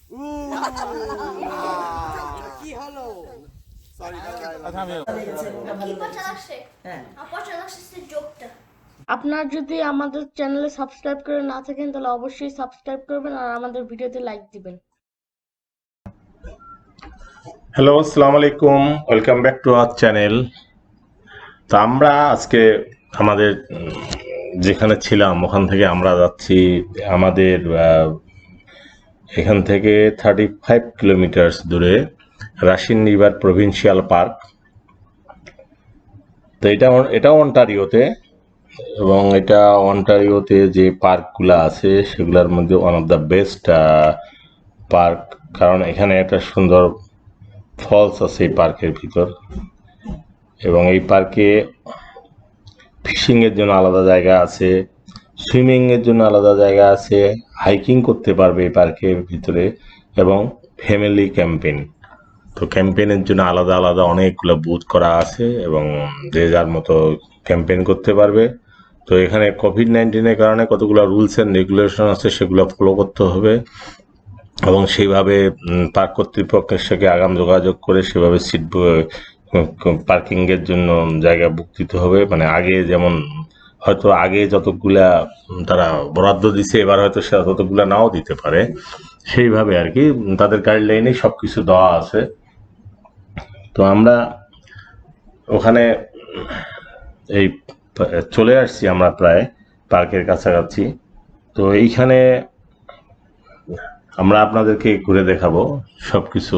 কি হলো? আপনারা যদি আমাদের চ্যানেলে সাবস্ক্রাইব করে না থাকেন তাহলে অবশ্যই সাবস্ক্রাইব করবেন আর আমাদের ভিডিওতে লাইক দিবেন। হ্যালো, আসসালামু আলাইকুম। Welcome back to our channel. তো আমরা আজকে আমাদের যেখানে ছিলাম ওখান থেকে আমরা যাচ্ছি আমাদের এখান থেকে 35 কিলোমিটার দূরে রাশিয়ান রিভার প্রভিন্সিয়াল পার্ক। তো এটাও অন্টারিওতে, এবং এটা অন্টারিওতে যে পার্কগুলো আছে সেগুলোর মধ্যে one of the best park, কারণ এখানে একটা সুন্দর ফলস আছে এই পার্কের ভিতর, এবং এই পার্কে ফিশিংয়ের জন্য আলাদা জায়গা আছে, সুইমিংয়ের জন্য আলাদা জায়গা আছে, হাইকিং করতে পারবে এই পার্কের ভিতরে, এবং ফ্যামিলি ক্যাম্পেইন। তো ক্যাম্পেইনের জন্য আলাদা আলাদা অনেকগুলো বুথ করা আছে, এবং যে যার মতো ক্যাম্পেইন করতে পারবে। তো এখানে কোভিড-19-এর কারণে কতগুলো রুলস অ্যান্ড রেগুলেশন আছে, সেগুলো ফলো করতে হবে, এবং সেইভাবে পার্ক কর্তৃপক্ষের সাথে আগাম যোগাযোগ করে সেভাবে সিট পার্কিংয়ের জন্য জায়গা বুক দিতে হবে। মানে আগে যেমন হয়তো আগে যতগুলা তারা বরাদ্দ দিছে, এবার হয়তো সে ততগুলা নাও দিতে পারে, সেইভাবে আর কি তাদের গাইডলাইনে সব কিছু দেওয়া আছে। তো আমরা ওখানে এই চলে আসছি আমরা প্রায় পার্কের কাছাকাছি। তো এইখানে আমরা আপনাদেরকে ঘুরে দেখাবো সব কিছু,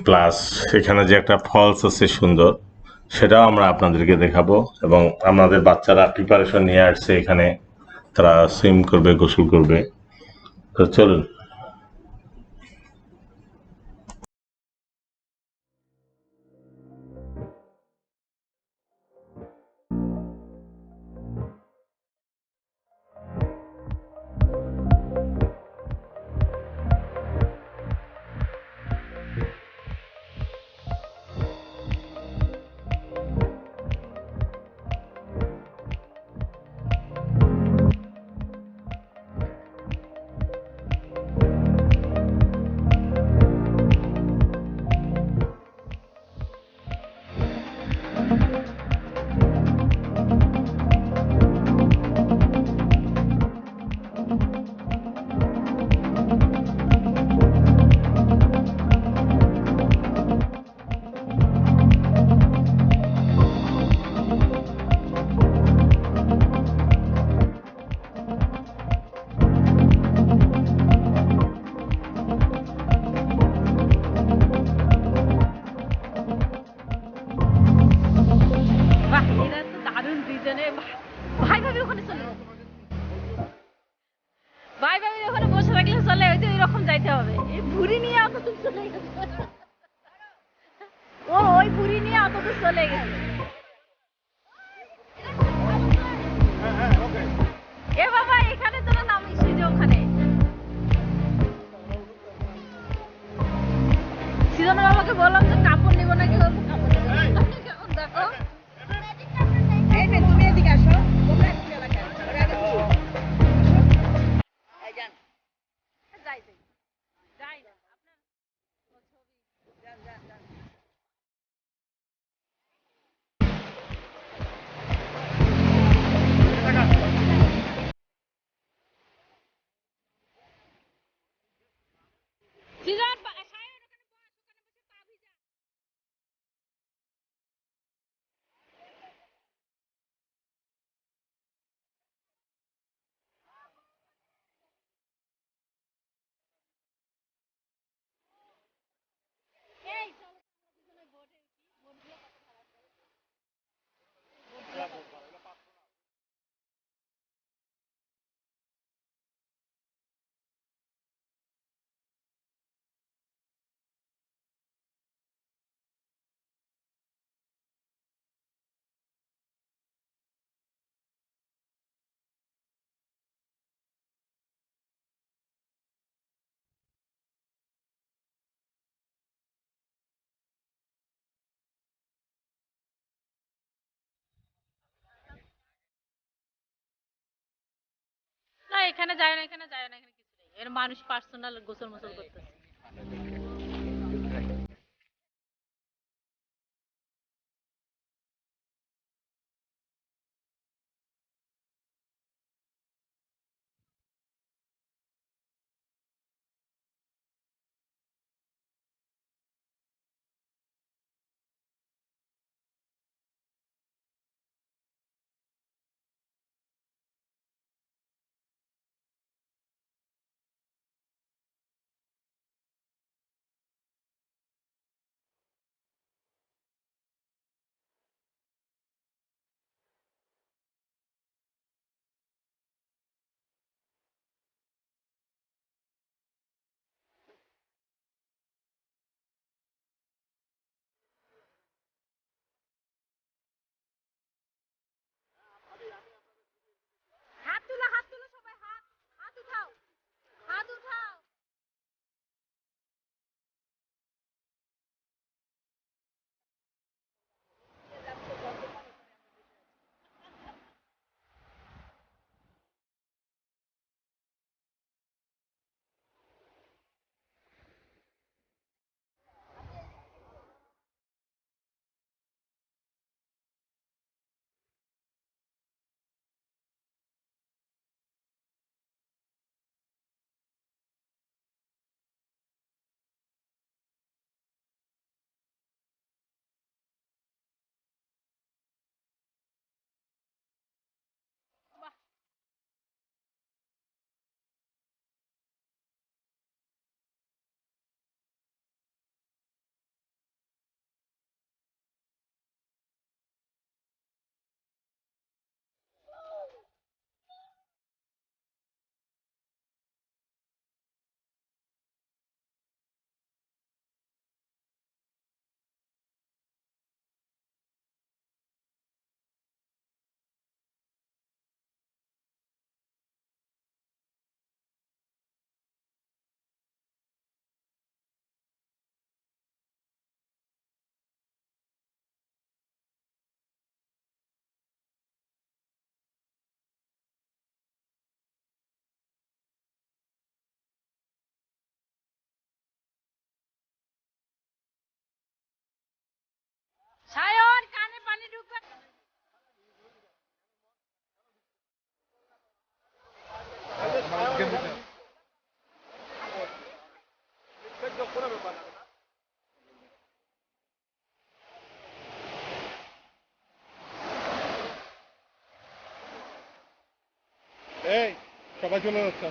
প্লাস এখানে যে একটা ফলস আছে সুন্দর, সেটাও আমরা আপনাদেরকে দেখাবো। এবং আমাদের বাচ্চারা প্রিপারেশন নিয়ে আসছে, এখানে তারা সুইম করবে, গোসল করবে। তো চলুন। বাহ, এরা তো দারুণ দুইজনে। ভাই ভাবি ওখানে চলে গেছে। ভাই ভাবি ওখানে বসে থাকলে চলে, ওই যে এরকম যাইতে হবে। এই ভুড়ি নিয়ে অত দূর চলে গেছে। ও ওই ভুড়ি নিয়ে অত দূর চলে গেছে। এ বাবা, এখানে তোরা নামিস, এই যে ওখানে সিজন বাবাকে বললাম যে কাপড় নিব নাকি, বলবো কাপড় নিবো না। কেমন দেখো। তুমি এদিকে আসো, তোমরা একটু এলাকায় ওরা আগে বসো। এই যান, যাই যাই যাই না আপনার যান, যান, যান। সিজন না, এখানে যায় না, এখানে যায় না, এখানে কিছু নেই। এর মানুষ পার্সোনাল গোসল মোসল করতেছে। হাত তুলো সবাই, হাত হাত উঠাও, হাত উঠাও। সায়ন কানে পানি ঢুকবে। এই সবাই চলে যাচ্ছে।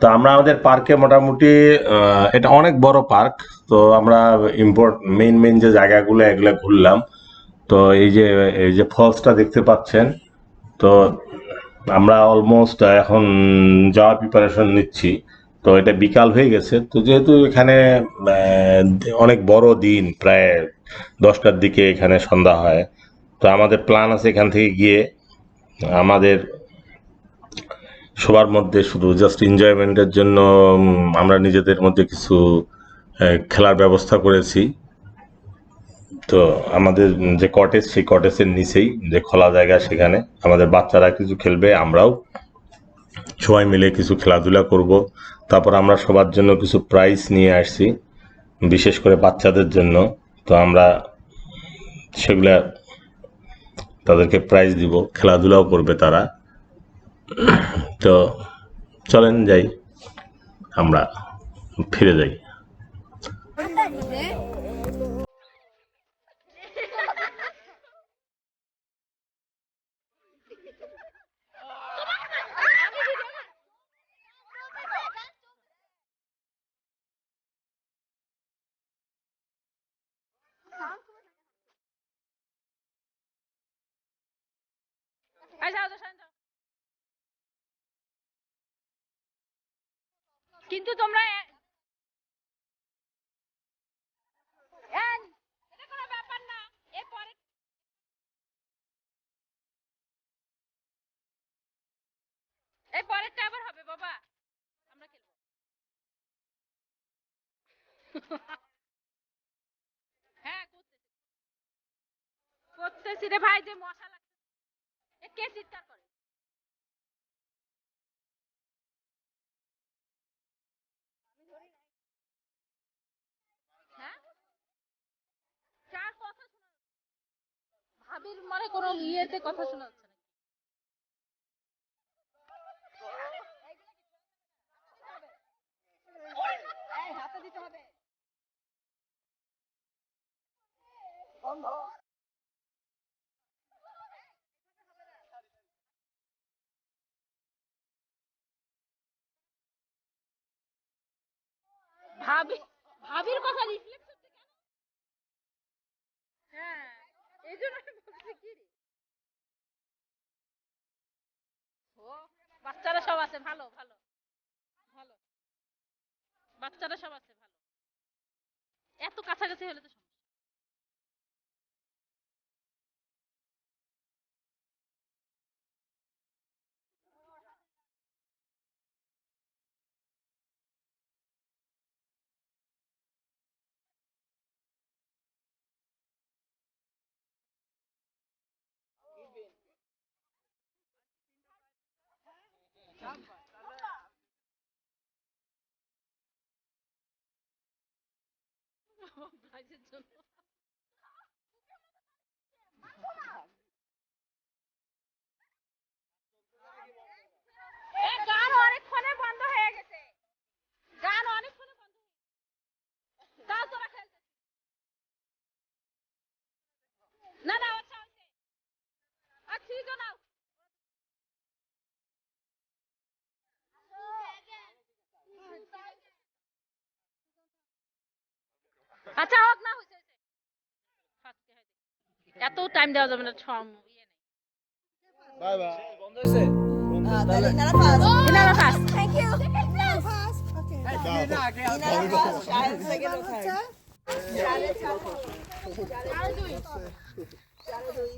তো আমরা আমাদের পার্কে মোটামুটি এটা অনেক বড় পার্ক। তো আমরা মেইন মেইন যে জায়গাগুলো এগুলো ঘুরলাম। তো এই যে ফলসটা দেখতে পাচ্ছেন। তো আমরা অলমোস্ট এখন যাওয়ার প্রিপারেশন নিচ্ছি। তো এটা বিকাল হয়ে গেছে, তো যেহেতু এখানে অনেক বড় দিন, প্রায় 10টার দিকে এখানে সন্ধ্যা হয়। তো আমাদের প্ল্যান আছে এখান থেকে গিয়ে আমাদের সবার মধ্যে শুধু জাস্ট এনজয়মেন্টের জন্য আমরা নিজেদের মধ্যে কিছু খেলার ব্যবস্থা করেছি। তো আমাদের যে কটেজ, সেই কটেজের নিচেই যে খোলা জায়গা, সেখানে আমাদের বাচ্চারা কিছু খেলবে, আমরাও সবাই মিলে কিছু খেলাধুলা করব। তারপর আমরা সবার জন্য কিছু প্রাইজ নিয়ে আসছি, বিশেষ করে বাচ্চাদের জন্য। তো আমরা সেগুলা তাদেরকে প্রাইজ দিব, খেলাধুলাও করবে তারা। তো চলেন যাই, আমরা ফিরে যাই। কিন্তু তোমরা এটা কোনো ব্যাপার না। এরপরে এই পরেরটা আবার হবে বাবা, আমরা খেলবো। হ্যাঁ করতেছি রে ভাই, যে মশা লাগছে। কে চিৎকার করে? হ্যাঁ, কার কথা শোনা? ভাবির মানে কোনো ইয়েতে কথা শোনা যাচ্ছে না। হাতে দিতে হবে। ভাবির কথা রিফ্লেক্ট হচ্ছে কেন? হ্যাঁ, এই জন্য আমি বলছি কি রে। ও বাচ্চারা সব আছে, ভালো ভালো ভালো, বাচ্চারা সব আছে ভালো। এত কাছাকাছি হলে তো সমস্যা। প্রাইজের জন্য গান অনেকক্ষণে বন্ধ হয়ে গেছে, গান অনেকক্ষণে বন্ধ হয়ে গেছে। দাও তোরা খেলতে। না না, আচ্ছা হয়েছে। ঠিক নাও। আচ্ছা হোক না, হয়েছে হয়েছে। এত টাইম দেওয়া যাবে না, ইয়ে নেই। Bye bye. তাহলে Inara first. Inara first. Thank you. Okay. Inara first, Shahed second ও থার্ড। চারে দুই।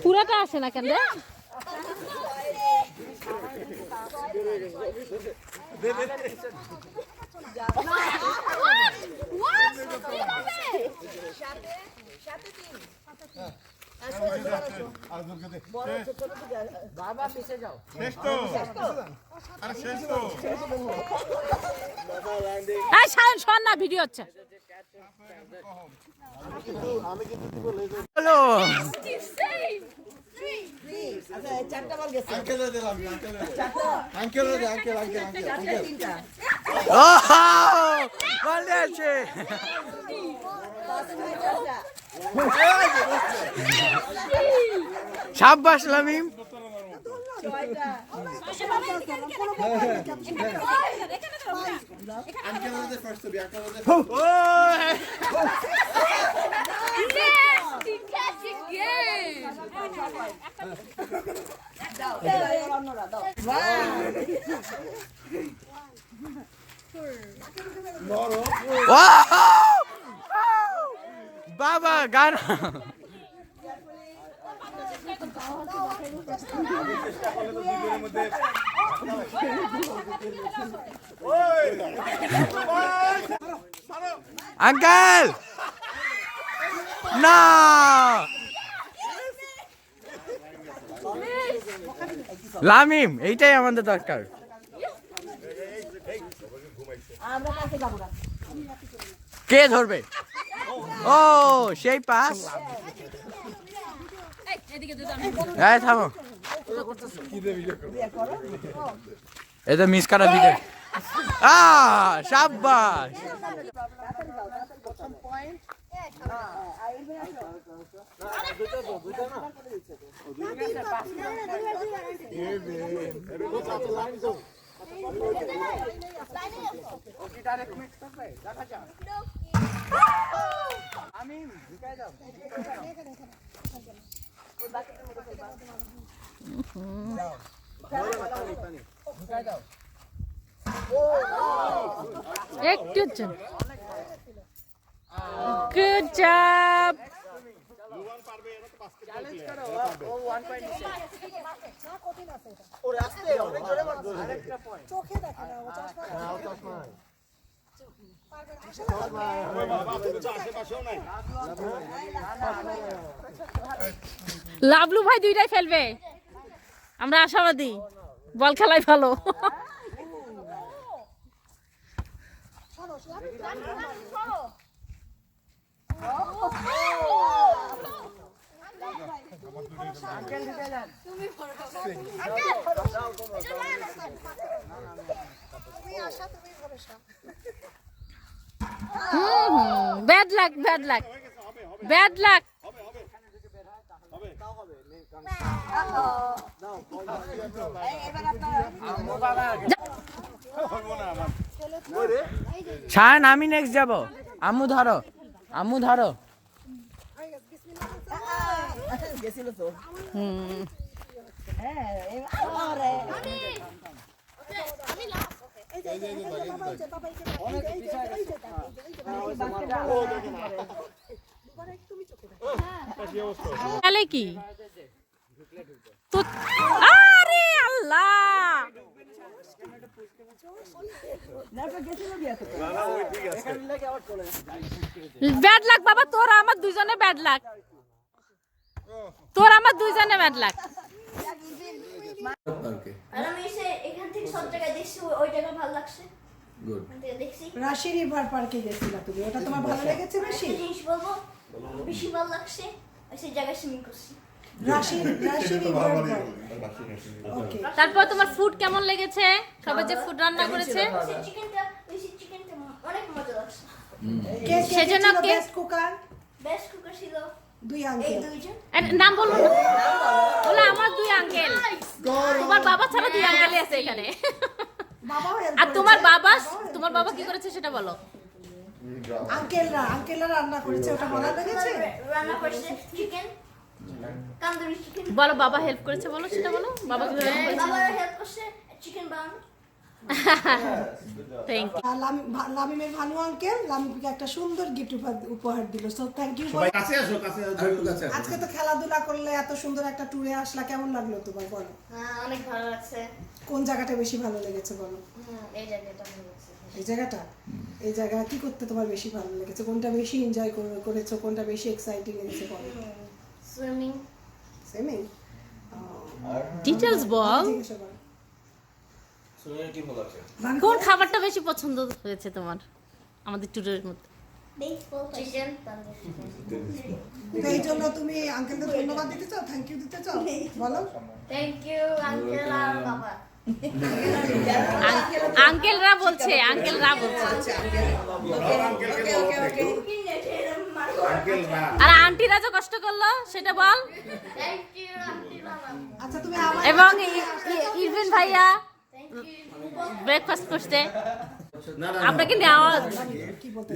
পুরাটা আসে না কেন রে? বাবা পিছে যাও। শেষ তো, আরে শেষ তো। এই শায়ন শোন না, ভিডিও হচ্ছে। হ্যালো আচ্ছা চারটা বল গেছে। আঙ্কেলে দিলাম, আঙ্কেলে দে, আঙ্কেল চারটা তিনটা। ভালো আছে সাব্বাস লামিম ছয়টা। আঙ্কেলে দে ফার্স্ট তো, আঙ্কেলে দে। দাও, অন্যরা দাও। বাবা গান আঙ্কেল না লামিম এইটাই আমাদের দরকার কে ধরবে ও সেই পাস এই থামো এই তো মিস করা ভিডিও শাবাশ একটু গুড জব লাভলু ভাই দুইটাই ফেলবে আমরা আশাবাদী বল খেলায় ভালো bad luck bad luck bad luck Shan আমি নেক্সট যাব আম্মু ধরো আম্মু ধরো তাহলে কি তো আরে আল্লাহ ব্যাড লাক বাবা তোর আমার দুইজনে ব্যাড লাক তোর আমার দুইজনে ব্যাড লাক আর আমি এখান থেকে সব জায়গায় দেখছি ওই জায়গা ভালো লাগছে গুড দেখছি রাশি রিভার পার্কে গেছিলা তুমি ওটা তোমার ভালো লেগেছে বেশি জিনিস বলবো বেশি ভালো লাগছে সেই জায়গায় সুইমিং করছি রাশি রিভার ওকে তারপর তোমার ফুড কেমন লেগেছে সবাই যে ফুড রান্না করেছে চিকেনটা অনেক মজা লাগছে সেজন্য কে বেস্ট কুকার ছিল দুই এই আঙ্কেল দুইজন নাম বলবো না বলে আমার দুই আঙ্কেল তোমার বাবা ছাড়া দুই আঙ্কেলই আছে এখানে বাবাও আর তোমার বাবা কি করেছে সেটা বলো আঙ্কেলরা রান্না করেছে ওটা ভালো লেগেছে রান্না করছে চিকেন তন্দুরি চিকেন বলো বাবা হেল্প করেছে বলো সেটা বলো বাবা কি হেল্প করেছে বাবা হেল্প করছে চিকেন বানানো থ্যাংক ইউ আর লামিমের ভানু আঙ্কেল লামিমকে একটা সুন্দর গিফট উপহার দিল সো থ্যাংক ইউ কাছে আসো আজকে তো খেলাধুলা করলে এত সুন্দর একটা ট্যুরে আসলা কেমন লাগলো তোমার বলো অনেক ভালো লাগছে কোন জায়গাটা বেশি ভালো লেগেছে বলো এই জায়গাটা ভালো লাগছে এই জায়গা কি করতে তোমার বেশি ভালো লেগেছে কোনটা বেশি এনজয় করেছো কোনটা বেশি এক্সাইটিং লেগেছে বলো সুইমিং সুইমিং ডিটেইলস বল কোন খাবারটা বেশি পছন্দ হয়েছে তোমার আমাদের ট্যুরের মধ্যে চিকেন এই জন্য তুমি আঙ্কেলকে ধন্যবাদ দিতে চাও থ্যাংক ইউ দিতে চাও বলো থ্যাংক ইউ আঙ্কেল আর বাবা আঙ্কেলরা বলছে আর আন্টিরা যে কষ্ট করলো সেটা বল থ্যাংক ইউ আন্টি বাবা আচ্ছা তুমি আমার এবং ইরভিন ভাইয়া ব্রেকফাস্ট করতে আপনাকে নেওয়া কি বলতে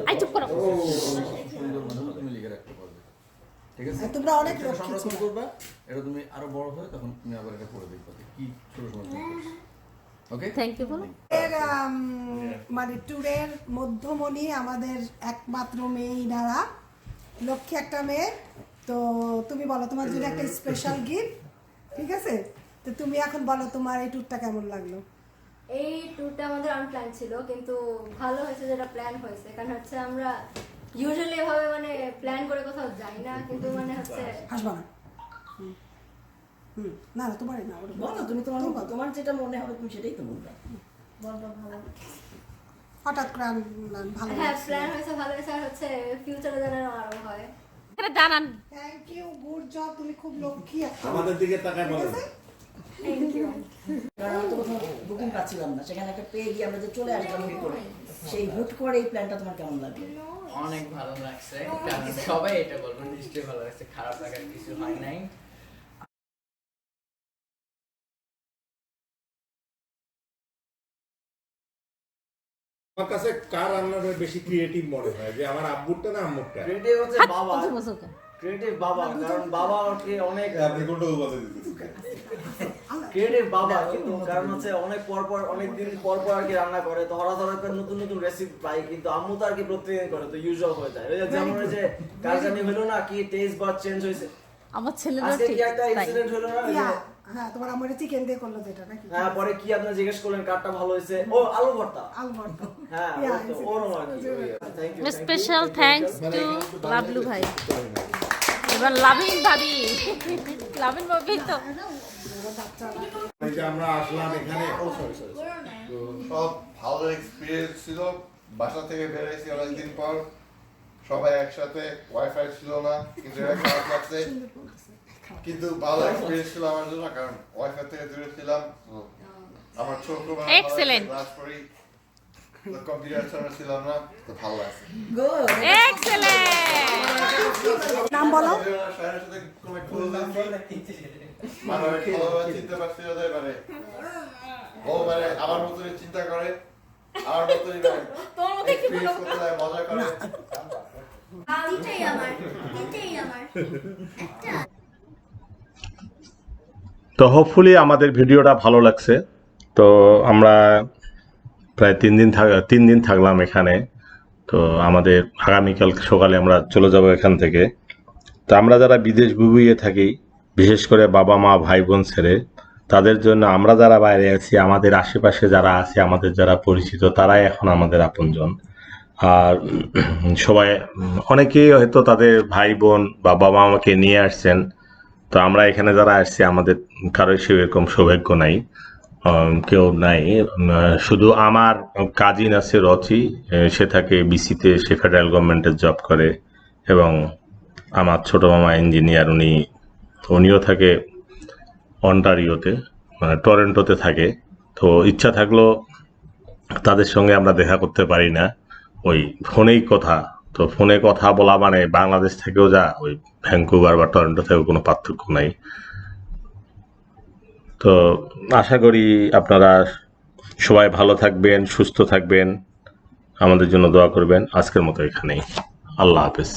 আই চুপ করো ঠিক আছে তোমরা অনেক লক্ষ্মী সংরক্ষণ করবা এটা তুমি আরো বড় হয় তখন তুমি আবার এটা করে দেখবা কি ছোট সময় ওকে থ্যাংক ইউ বলো। এর মানে ট্যুরের মধ্যমণি আমাদের একমাত্র মেয়ে ইনারা, লক্ষ্মী একটা মেয়ে। তো তুমি বলো তোমার জন্য একটা স্পেশাল গিফট, ঠিক আছে? তো তুমি এখন বলো তোমার এই ট্যুরটা কেমন লাগলো? এই ট্যুরটা আমাদের আনপ্ল্যান ছিল, কিন্তু ভালো হয়েছে যেটা প্ল্যান হয়েছে। কারণ হচ্ছে আমরা ইউজুয়ালি এভাবে মানে প্ল্যান করে কোথাও যাই না, কিন্তু মানে হচ্ছে হাসবা না। না না তোমারই না, ওটা বলো তুমি তোমার যেটা মনে হবে তুমি সেটাই তো বলবে। হঠাৎ করে ভালো হ্যাঁ প্ল্যান হয়েছে, ভালো হয়েছে। আর হচ্ছে ফিউচারে যেন আরো হয়। এখানে জানান। থ্যাংক ইউ, গুড জব, তুমি খুব লক্ষ্মী একটা। আমাদের দিকে তাকায় বলো। Thank you. কারণ আমরা তো কোথাও বুকিং পাচ্ছিলাম না, সেখানে একটা পেয়ে গিয়ে আমরা যে চলে আসলাম হুট করে, সেই হুট করে এই প্ল্যানটা তোমার কেমন লাগলো? অনেক ভালো লাগছে, কারণ সবাই এটা বলবো নিশ্চয়ই ভালো লাগছে, খারাপ লাগার কিছু হয় নাই। আমার কাছে কার রান্নাটা বেশি ক্রিয়েটিভ মনে হয়, যে আমার আব্বুরটা না আম্মুরটা? ক্রিয়েটিভ হচ্ছে বাবা, ক্রিয়েটিভ বাবা, কারণ বাবা ওকে অনেক আপনি কোনটা বলে দিতেছেন? ক্রিয়েটিভ বাবা, কিন্তু কারণ হচ্ছে অনেক অনেক দিন পর আর কি রান্না করে, তো হঠাৎ করে নতুন নতুন রেসিপি পাই, কিন্তু আম্মু তো আর কি প্রতিদিন করে, তো ইউজুয়াল হয়ে যায়। ওই যে যেমন ওই যে কার জানি হলো না কি টেস্ট বাড চেঞ্জ হয়েছে, আমার ছেলেরও আজকে ঠিক কি একটা তাই। ইনসিডেন্ট হলো না? ওই যে- হ্যাঁ তোমার আমার চিকেন দিয়ে করলো যেটা নাকি? হ্যাঁ, পরে কি আপনি জিজ্ঞেস করলেন কারটা ভালো হয়েছে? ও আলু ভর্তা। আলবর্ট। হ্যাঁ, ওই তো ওরম আর কি। Thank you. Special thanks to Lovlu ভাই। এবার লাভিন ভাবি, লাভিন ভাবি তো এই যে আমরা আসলাম এখানে, ও সরি সরি। তো সব ভালো এক্সপিরিয়েন্স ছিল। বাসা থেকে বেরিয়েছি অনেকদিন পর, সবাই একসাথে, ওয়াইফাই ছিল না, কিন্তু এটা খারাপ লাগছে, কিন্তু ভালো এক্সপিরিয়েন্স ছিল আমার জন্য, কারণ ওয়াইফাই থেকে দূরে ছিলাম। তো আমার ছোট Excellent. ক্লাস করি, তো কম্পিউটার ছাড়া ছিলাম না, তো ভালো লাগছে। গুড। এক্সেলেন্ট। নাম বলো। সাহেবের সাথে কোনো খোঁজ মানে ভালোভাবে চিনতে পারছি ওদের, মানে ও মানে আমার মতনই চিন্তা করে, আমার মতনই experience করতে যায়, মজা করে। তিনটেই আমার একটা। তো হোপফুলি আমাদের ভিডিওটা ভালো লাগছে। তো আমরা প্রায় 3 দিন থাকলাম এখানে। তো আমাদের আগামীকাল সকালে আমরা চলে যাব এখান থেকে। তো আমরা যারা বিদেশ বুবুইয়ে থাকি, বিশেষ করে বাবা মা ভাই বোন ছেড়ে, তাদের জন্য আমরা যারা বাইরে আছি, আমাদের আশেপাশে যারা আছে, আমাদের যারা পরিচিত, তারাই এখন আমাদের আপনজন। আর সবাই অনেকেই হয়তো তাদের ভাই বোন বা বাবা মাকে নিয়ে আসছেন। তো আমরা এখানে যারা আসছি, আমাদের কারোর সেরকম সৌভাগ্য নাই, কেউ নাই। শুধু আমার কাজিন আছে রচি, সে থাকে বিসিতে, সে ফেডারেল গভর্নমেন্টের জব করে, এবং আমার ছোট মামা ইঞ্জিনিয়ার, উনিও থাকে অন্টারিওতে, মানে টরেন্টোতে থাকে। তো ইচ্ছা থাকলেও তাদের সঙ্গে আমরা দেখা করতে পারি না, ওই ফোনেই কথা। তো ফোনে কথা বলা মানে বাংলাদেশ থেকেও যা ওই ভ্যাঙ্কুভার বা টরেন্টো থেকেও কোনো পার্থক্য নাই। তো আশা করি আপনারা সবাই ভালো থাকবেন, সুস্থ থাকবেন, আমাদের জন্য দোয়া করবেন। আজকের মতো এখানেই, আল্লাহ হাফেজ।